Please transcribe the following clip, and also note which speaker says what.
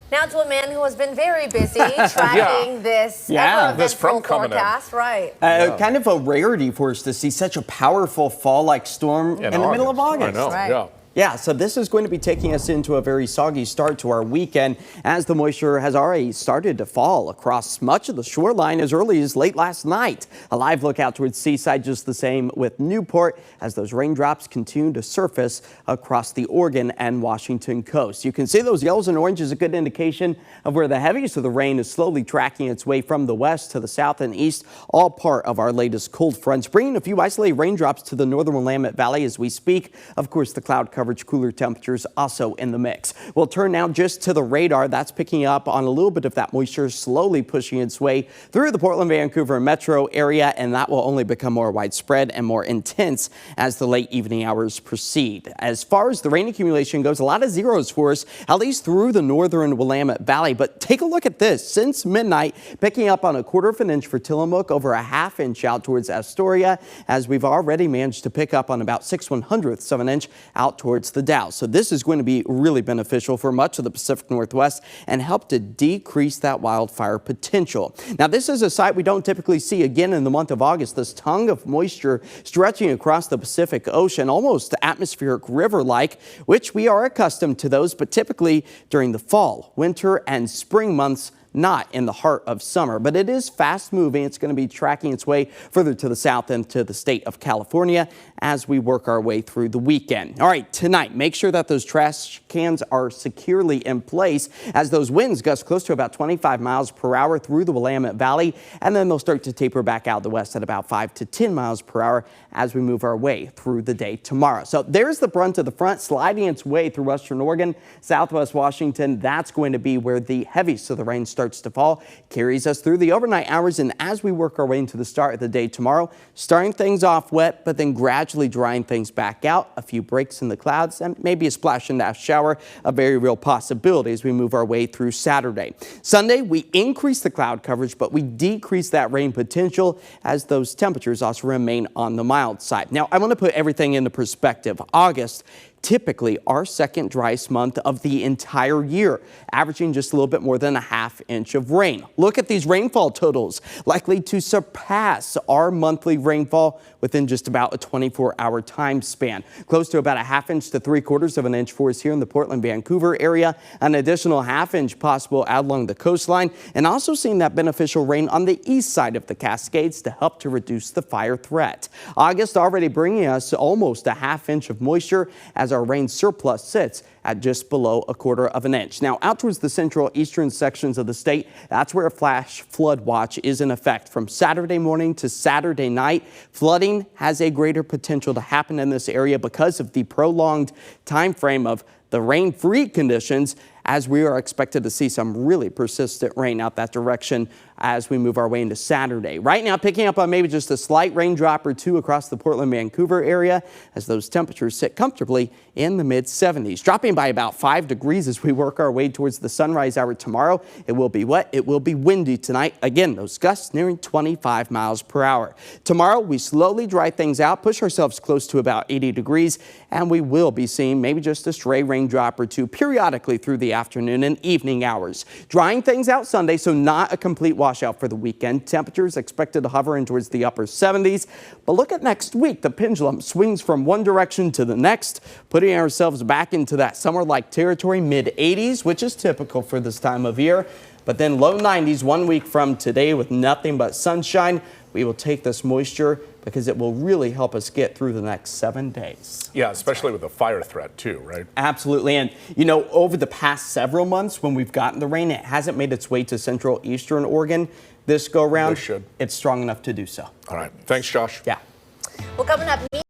Speaker 1: Now to a man who has been very busy tracking this
Speaker 2: front
Speaker 1: forecast. Right.
Speaker 3: Kind of a rarity for us to see such a powerful fall-like storm in the middle of August.
Speaker 2: I know,
Speaker 1: right.
Speaker 3: Yeah, so this is going to be taking us into a very soggy start to our weekend as the moisture has already started to fall across much of the shoreline as early as late last night. A live look out towards Seaside, just the same with Newport as those raindrops continue to surface across the Oregon and Washington coast. You can see those yellows and oranges, a good indication of where the heaviest of the rain is slowly tracking its way from the west to the south and east, all part of our latest cold fronts, bringing a few isolated raindrops to the northern Willamette Valley as we speak. Of course, the cloud cover cooler temperatures also in the mix. We'll turn now just to the radar. That's picking up on a little bit of that moisture, slowly pushing its way through the Portland, Vancouver metro area, and that will only become more widespread and more intense as the late evening hours proceed. As far as the rain accumulation goes, a lot of zeros for us, at least through the northern Willamette Valley. But take a look at this. Since midnight, picking up on 1/4 inch for Tillamook, over a 1/2 inch out towards Astoria, as we've already managed to pick up on about 6/100ths of an inch out towards the Dow. So this is going to be really beneficial for much of the Pacific Northwest and help to decrease that wildfire potential. Now, this is a sight we don't typically see again in the month of August. This tongue of moisture stretching across the Pacific Ocean, almost atmospheric river-like, which we are accustomed to those, but typically during the fall, winter, and spring months, not in the heart of summer, but it is fast moving. It's going to be tracking its way further to the south into the state of California as we work our way through the weekend. All right, tonight, make sure that those trash cans are securely in place as those winds gust close to about 25 miles per hour through the Willamette Valley, and then they'll start to taper back out the west at about 5 to 10 miles per hour as we move our way through the day tomorrow. So there's the brunt of the front sliding its way through western Oregon, southwest Washington. That's going to be where the heaviest of the rain starts to fall, carries us through the overnight hours, and as we work our way into the start of the day tomorrow, starting things off wet, but then gradually drying things back out. A few breaks in the clouds and maybe a splash and dash shower, a very real possibility as we move our way through Saturday. Sunday, we increase the cloud coverage, but we decrease that rain potential as those temperatures also remain on the mild side. Now, I want to put everything into perspective. August, typically our second driest month of the entire year, averaging just a little bit more than a 1/2 inch of rain. Look at these rainfall totals, likely to surpass our monthly rainfall within just about a 24-hour time span. Close to about a 1/2 inch to 3/4 of an inch for us here in the Portland, Vancouver area. An additional 1/2 inch possible out along the coastline, and also seeing that beneficial rain on the east side of the Cascades to help to reduce the fire threat. August already bringing us almost a 1/2 inch of moisture as our rain surplus sits at just below a 1/4 of an inch. Now, out towards the central eastern sections of the state, that's where a flash flood watch is in effect. From Saturday morning to Saturday night, flooding has a greater potential to happen in this area because of the prolonged time frame of the rain-free conditions, as we are expected to see some really persistent rain out that direction as we move our way into Saturday. Right now, picking up on maybe just a slight raindrop or two across the Portland, Vancouver area as those temperatures sit comfortably in the mid-70s, dropping by about 5 degrees as we work our way towards the sunrise hour tomorrow. It will be wet. It will be windy tonight. Again, those gusts nearing 25 miles per hour. Tomorrow, we slowly dry things out, push ourselves close to about 80 degrees, and we will be seeing maybe just a stray raindrop or two periodically through the afternoon and evening hours. Drying things out Sunday, so not a complete washout for the weekend. Temperatures expected to hover in towards the upper 70s. But look at next week. The pendulum swings from one direction to the next, putting ourselves back into that summer-like territory, mid-80s, which is typical for this time of year. But then low 90s 1 week from today with nothing but sunshine. We will take this moisture because it will really help us get through the next 7 days.
Speaker 2: Yeah, especially with the fire threat too, right?
Speaker 3: Absolutely. And, you know, over the past several months when we've gotten the rain, it hasn't made its way to central eastern Oregon. This go around, it's strong enough to do so.
Speaker 2: All right. Thanks, Josh.
Speaker 1: Well, coming up.